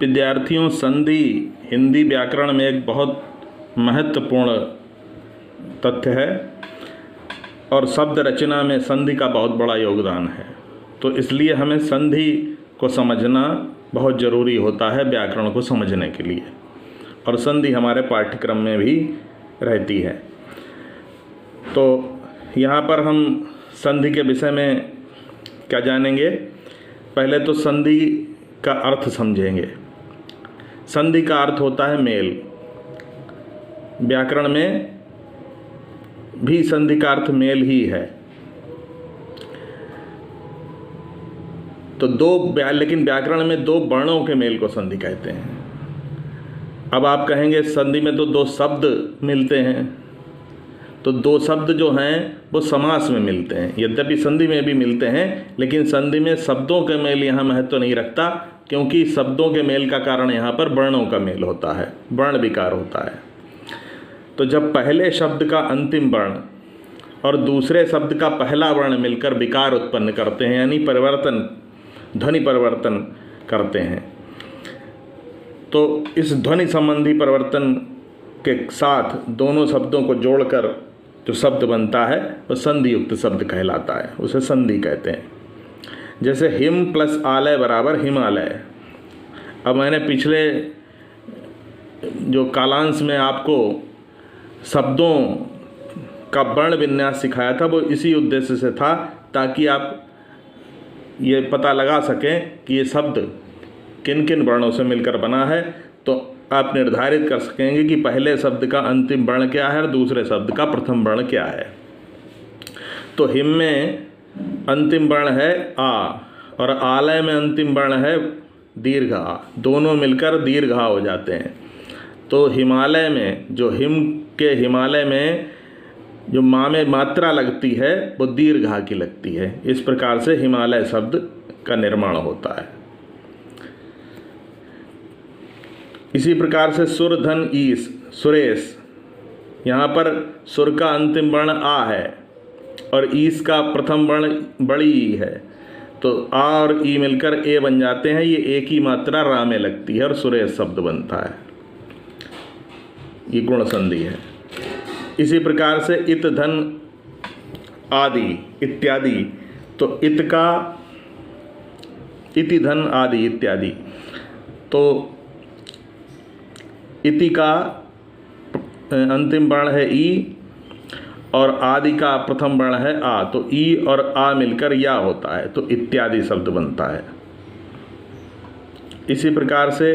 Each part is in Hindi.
विद्यार्थियों, संधि हिंदी व्याकरण में एक बहुत महत्वपूर्ण तथ्य है और शब्द रचना में संधि का बहुत बड़ा योगदान है। तो इसलिए हमें संधि को समझना बहुत ज़रूरी होता है व्याकरण को समझने के लिए, और संधि हमारे पाठ्यक्रम में भी रहती है। तो यहाँ पर हम संधि के विषय में क्या जानेंगे? पहले तो संधि का अर्थ समझेंगे। संधि का अर्थ होता है मेल। व्याकरण में भी संधि का अर्थ मेल ही है। तो लेकिन व्याकरण में दो वर्णों के मेल को संधि कहते हैं। अब आप कहेंगे संधि में तो दो शब्द मिलते हैं, तो दो शब्द जो हैं वो समास में मिलते हैं। यद्यपि संधि में भी मिलते हैं, लेकिन संधि में शब्दों के मेल यहाँ महत्व नहीं रखता, क्योंकि शब्दों के मेल का कारण यहाँ पर वर्णों का मेल होता है, वर्ण विकार होता है। तो जब पहले शब्द का अंतिम वर्ण और दूसरे शब्द का पहला वर्ण मिलकर विकार उत्पन्न करते हैं, यानी परिवर्तन, ध्वनि परिवर्तन करते हैं, तो इस ध्वनि संबंधी परिवर्तन के साथ दोनों शब्दों को जोड़कर जो शब्द बनता है वो संधि युक्त शब्द कहलाता है, उसे संधि कहते हैं। जैसे हिम प्लस आलय बराबर हिमालय। अब मैंने पिछले जो कालांश में आपको शब्दों का वर्ण विन्यास सिखाया था, वो इसी उद्देश्य से था, ताकि आप ये पता लगा सकें कि ये शब्द किन किन वर्णों से मिलकर बना है। तो आप निर्धारित कर सकेंगे कि पहले शब्द का अंतिम वर्ण क्या है और दूसरे शब्द का प्रथम वर्ण क्या है। तो हिम में अंतिम वर्ण है आ और आलय में अंतिम वर्ण है दीर्घ आ, दोनों मिलकर दीर्घ आ हो जाते हैं। तो हिमालय में, जो हिम के हिमालय में जो माँ में मात्रा लगती है वो दीर्घ आ की लगती है। इस प्रकार से हिमालय शब्द का निर्माण होता है। इसी प्रकार से सुर धन ईस, सुरेश, यहाँ पर सुर का अंतिम वर्ण आ है और ईस का प्रथम वर्ण बड़ी ई है, तो आ और ई मिलकर ए बन जाते हैं। ये एक ही मात्रा रा में लगती है और सुरेश शब्द बनता है। ये गुण संधि है। इसी प्रकार से इत धन आदि इत्यादि, तो इत का इति धन आदि इत्यादि, तो इति का अंतिम वर्ण है ई और आदि का प्रथम वर्ण है आ, तो ई और आ मिलकर या होता है, तो इत्यादि शब्द बनता है। इसी प्रकार से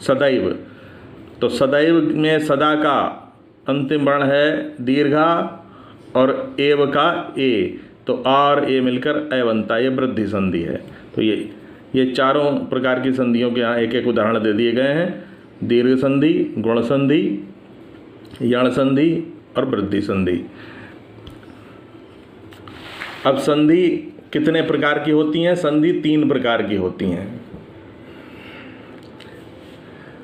सदैव, तो सदैव में सदा का अंतिम वर्ण है दीर्घा और एव का ए, तो आ और ए मिलकर ए बनता है। ये वृद्धि संधि है। तो ये चारों प्रकार की संधियों के यहाँ एक एक उदाहरण दे दिए गए हैं: दीर्घ संधि, गुण संधि, यण संधि और वृद्धि संधि। अब संधि कितने प्रकार की होती हैं? संधि 3 प्रकार की होती हैं: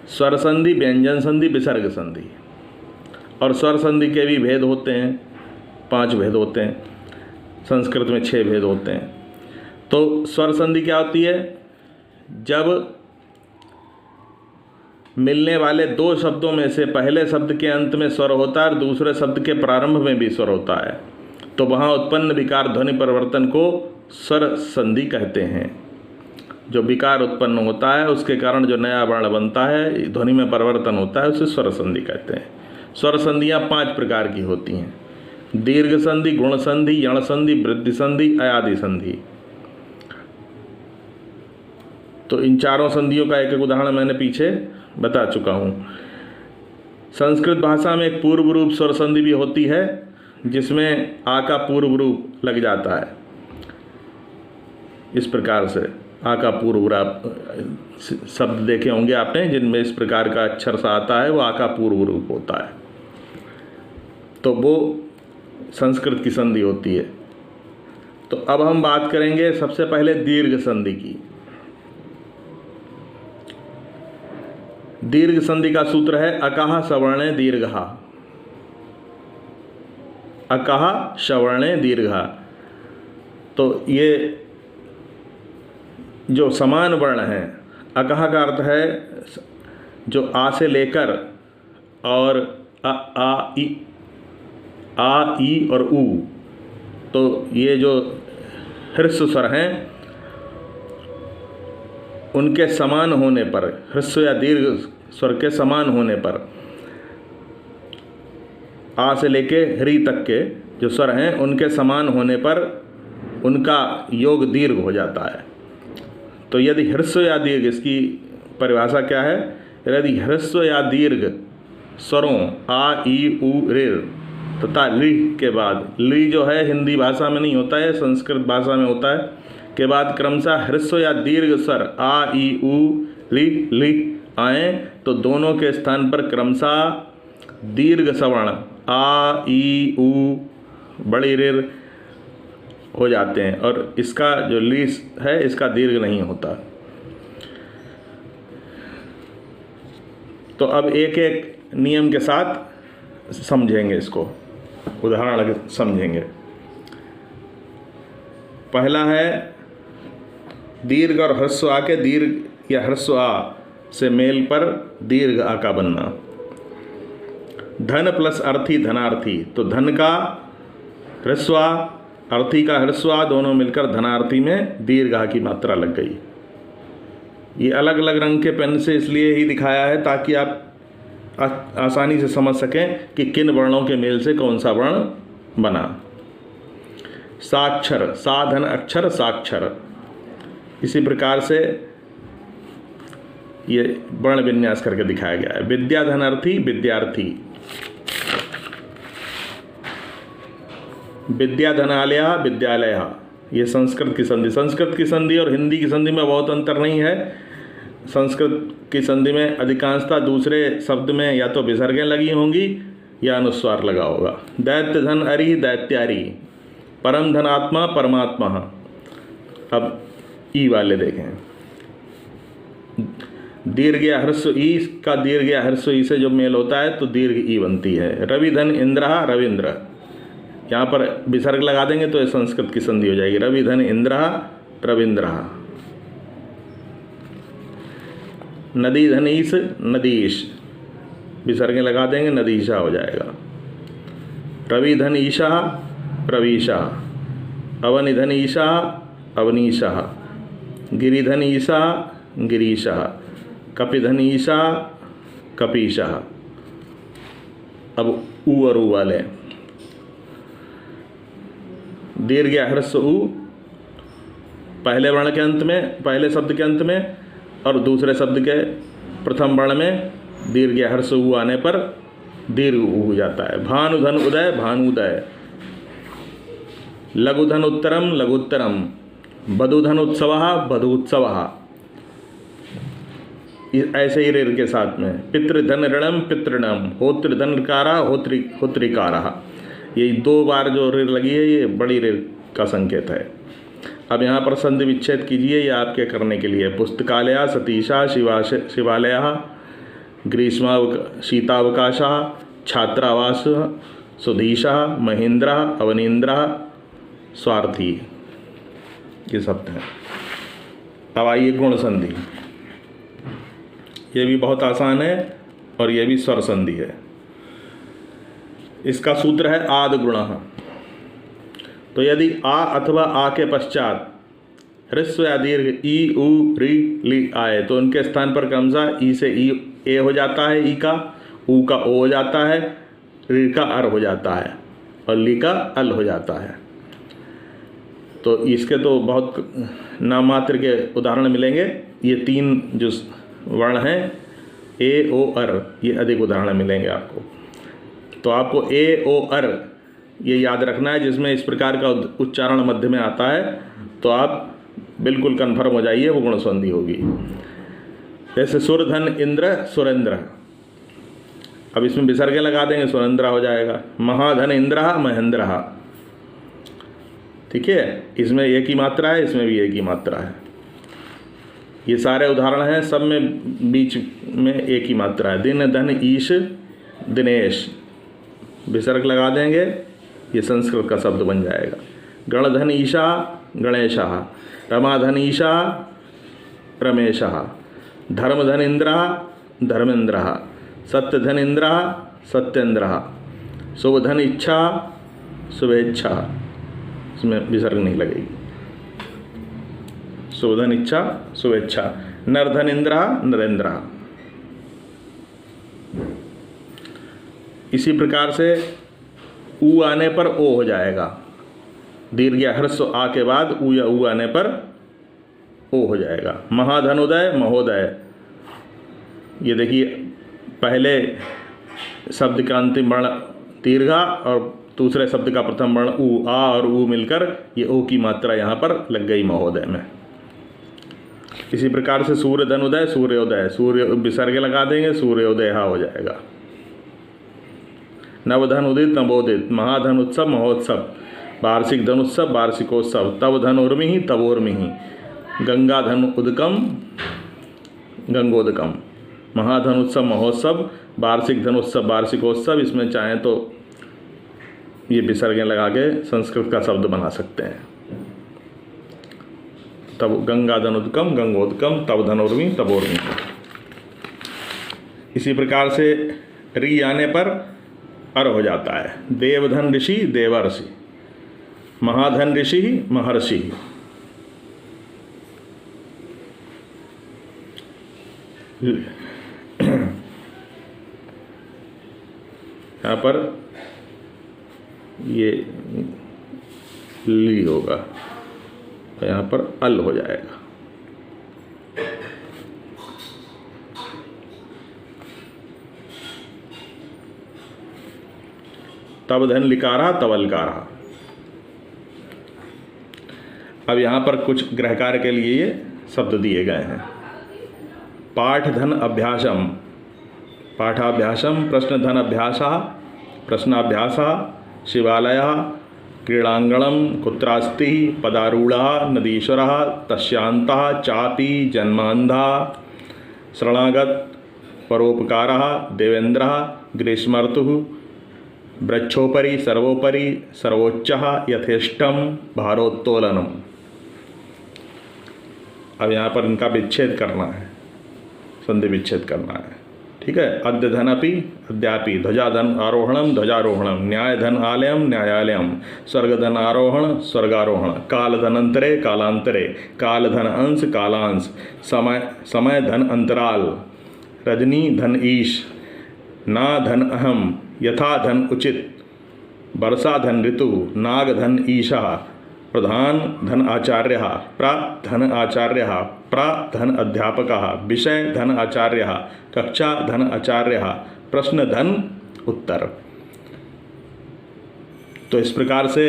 स्वर संधि, व्यंजन संधि, विसर्ग संधि। और स्वर संधि के भी भेद होते हैं, 5 भेद होते हैं। संस्कृत में 6 भेद होते हैं। तो स्वर संधि क्या होती है? जब मिलने वाले 2 शब्दों में से पहले शब्द के अंत में स्वर होता है और दूसरे शब्द के प्रारंभ में भी स्वर होता है, तो वहाँ उत्पन्न विकार ध्वनि परिवर्तन को स्वर संधि कहते हैं। जो विकार उत्पन्न होता है उसके कारण जो नया वर्ण बनता है, ध्वनि में परिवर्तन होता है, उसे स्वर संधि कहते हैं। स्वर संधियाँ 5 प्रकार की होती हैं: दीर्घ संधि, गुण संधि, यण संधि, वृद्धि संधि, अयादि संधि। तो इन चारों संधियों का एक एक उदाहरण मैंने पीछे बता चुका हूँ। संस्कृत भाषा में एक पूर्व रूप स्वर संधि भी होती है, जिसमें आ का पूर्व रूप लग जाता है। इस प्रकार से आ का पूर्व रूप शब्द देखे होंगे आपने, जिनमें इस प्रकार का अक्षर सा आता है, वो आ का पूर्व रूप होता है। तो वो संस्कृत की संधि होती है। तो अब हम बात करेंगे सबसे पहले दीर्घ संधि की। दीर्घ संधि का सूत्र है अकः सवर्णे दीर्घः। अकः सवर्णे दीर्घः। तो ये जो समान वर्ण हैं, अकह का अर्थ है जो आ से लेकर और आ ई और ऊ, तो ये जो ह्रस्व स्वर हैं उनके समान होने पर, ह्रस्व या दीर्घ स्वर के समान होने पर, आ से लेके ह्री तक के जो स्वर हैं उनके समान होने पर उनका योग दीर्घ हो जाता है। तो यदि ह्रस्व या दीर्घ, इसकी परिभाषा क्या है, यदि ह्रस्व या दीर्घ स्वरों आ ई उ ऋ तथा ली के बाद, ली जो है हिंदी भाषा में नहीं होता है, संस्कृत भाषा में होता है, के बाद क्रमशः ह्रस्व या दीर्घ स्वर आ ई उ ली आए तो दोनों के स्थान पर क्रमशः दीर्घ सवर्ण आ ई उ बड़ी ऋ हो जाते हैं और इसका जो ली है इसका दीर्घ नहीं होता। तो अब एक एक नियम के साथ समझेंगे, इसको उदाहरण समझेंगे। पहला है दीर्घ और ह्रस्व आ के दीर्घ या ह्रस्व आ से मेल पर दीर्घ आ का बनना। धन प्लस अर्थी धनार्थी, तो धन का ह्रस्व आ, अर्थी का ह्रस्व आ, दोनों मिलकर धनार्थी में दीर्घ आ की मात्रा लग गई। ये अलग अलग रंग के पेन से इसलिए ही दिखाया है ताकि आप आसानी से समझ सकें कि किन वर्णों के मेल से कौन सा वर्ण बना। साक्षर, साधन अक्षर साक्षर, इसी प्रकार से ये वर्ण विन्यास करके दिखाया गया है। विद्या धनार्थी विद्यार्थी, विद्या धनालय विद्यालय, ये संस्कृत की संधि। संस्कृत की संधि और हिंदी की संधि में बहुत अंतर नहीं है। संस्कृत की संधि में अधिकांशतः दूसरे शब्द में या तो विसर्गें लगी होंगी या अनुस्वार लगा होगा। दैत्य धन अरि दैत्यारी, परम धनात्मा परमात्मा। अब ई वाले देखें, दीर्घ या ह्रस्व ई का दीर्घ या ह्रस्व ई से जो मेल होता है तो दीर्घ ई बनती है। रवि धन इंद्र रविंद्र, यहाँ पर विसर्ग लगा देंगे तो ये संस्कृत की संधि हो जाएगी। रवि धन इंद्र रविंद्र। नदी धनीश नदीश, विसर्गें लगा देंगे नदीशा हो जाएगा। रवि धन ईशा प्रवीशा, अवनिधन ईशा अवनीशा, गिरिधन ईशा गिरीशा, कपिधन ईशा कपीशा। अब ऊ और ऊ वाले, दीर्घ या ह्रस्व ऊ पहले वर्ण के अंत में, पहले शब्द के अंत में, और दूसरे शब्द के प्रथम वर्ण में दीर्घ या ह्रस्व ऊ आने पर दीर्घ ऊ हो जाता है। भानुधन उदय भानुदय, लघुधन उत्तरम लघुत्तरम, बधुधन उत्सवः बधुत्सवः, ऐसे ही ऋ के साथ में। पितृधन ऋणम पितृणम, होतृधनकारा होत्रिकारा, ये दो बार जो ऋ लगी है ये बड़ी ऋ का संकेत है। अब यहाँ पर संधि विच्छेद कीजिए, ये आपके करने के लिए। पुस्तकालय सतीशा शिवालय, ग्रीष्मा शीतावकाश, छात्रावास सुधीशा महेंद्र अवनीन्द्र स्वार्थी, ये शब्द हैं। अब आइए गुण संधि, ये भी बहुत आसान है और ये भी स्वर संधि है। इसका सूत्र है आद गुणः। तो यदि आ अथवा आ के पश्चात ह्रस्व या दीर्घ ई उ री ली आए तो उनके स्थान पर क्रमशः ई से ई ए हो जाता है, ई का, ऊ का ओ हो जाता है, री का अर हो जाता है और ली का अल हो जाता है। तो इसके तो बहुत नाम मात्र के उदाहरण मिलेंगे। ये तीन जो वर्ण हैं ए ओ अर, ये अधिक उदाहरण मिलेंगे आपको। तो आपको ए ओ अर ये याद रखना है, जिसमें इस प्रकार का उच्चारण मध्य में आता है तो आप बिल्कुल कन्फर्म हो जाइए वो गुण संधि होगी। जैसे सुरधन इंद्र सुरेंद्र, अब इसमें विसर्गे लगा देंगे सुरेंद्र हो जाएगा। महाधन इंद्र महेंद्र, ठीक है, इसमें एक ही मात्रा है, इसमें भी एक ही मात्रा है। ये सारे उदाहरण हैं, सब में बीच में एक ही मात्रा है। दिन धन ईश दिनेश, विसर्ग लगा देंगे, ये संस्कृत का शब्द बन जाएगा। गणधनीशा गणेशः, रमाधनीशा रमेशः, धर्मधनीन्द्रः धर्मेन्द्रः, सत्यधनीन्द्रः सत्येन्द्रः, शुभधन इच्छा शुभेच्छा, इसमें विसर्ग नहीं लगेगी, शुभधन इच्छा शुभेच्छा, नरधनीन्द्रः नरेन्द्रः। इसी प्रकार से ऊ आने पर ओ हो जाएगा, दीर्घ या ह्रस्व आ के बाद ऊ या ऊ आने पर ओ हो जाएगा। महाधनोदय महोदय, ये देखिए पहले शब्द का अंतिम वर्ण दीर्घा और दूसरे शब्द का प्रथम वर्ण ऊ, आ और ऊ मिलकर ये ओ की मात्रा यहाँ पर लग गई महोदय में। इसी प्रकार से सूर्य धनोदय सूर्योदय, सूर्य विसर्ग लगा देंगे, सूर्योदय हो जाएगा। नवधन उदित नवोदित, महाधन उत्सव महोत्सव, वार्षिक धन उत्सव वार्षिकोत्सव, तव धन उर्मि तवोर्मि, गंगा धन उदकम गंगोदकम, महाधन उत्सव महोत्सव, वार्षिक धन उत्सव वार्षिकोत्सव। इसमें चाहें तो ये विसर्गें लगा के संस्कृत का शब्द बना सकते हैं। तब गंगा धन उदकम गंगोदकम, तव धन उर्मि तवोर्मि। इसी प्रकार से री आने पर अर हो जाता है। देवधन ऋषि देवर्षि, महाधन ऋषि महर्षि, यहाँ पर ये ली होगा, यहाँ पर अल हो जाएगा। तब धन लिकारा तवलकारा। अब यहाँ पर कुछ गृह कार्य के लिए ये शब्द दिए गए हैं। पाठ धन अभ्यासम, पाठाभ्यासम, प्रश्न धन अभ्यासः प्रश्नाभ्यासः, शिवालयः क्रीडांगणम, कुत्रास्ति पदारूढ़ः नदीश्वरः, तस्यान्तः चापि जन्मान्धः, शरणागत परोपकारः देवेन्द्रः, ग्रीष्मर्तुः, वृक्षोपरि सर्वोपरि सर्वोच्चः, यथेष्टम भारोत्तोलनम। अब यहाँ पर इनका विच्छेद करना है, संधि विच्छेद करना है। ठीक है। अद्य धनपि अद्यापि, ध्वजाधन आरोहणम ध्वजारोहणम, न्याय धन आलयम न्यायालयम, स्वर्गधन आरोहण स्वर्गारोहण, काल धनंतरे कालांतरे, काल धन अंश कालांश, समय धन अंतराल, रजनी धन ईश, ना धन अहम, यथा धन उचित, वर्षा धन ऋतु, नाग धन ईशः, प्रधान धन आचार्यः, प्रा धन आचार्यः, प्रा धन अध्यापकः, विषय धन आचार्यः, कक्षा धन आचार्यः, प्रश्न धन उत्तर। तो इस प्रकार से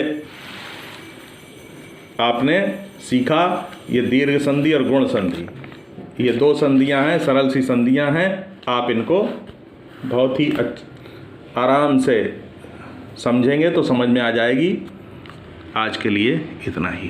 आपने सीखा ये दीर्घ संधि और गुण संधि, ये दो संधियां हैं, सरल सी संधियां हैं। आप इनको बहुत ही आराम से समझेंगे तो समझ में आ जाएगी। आज के लिए इतना ही।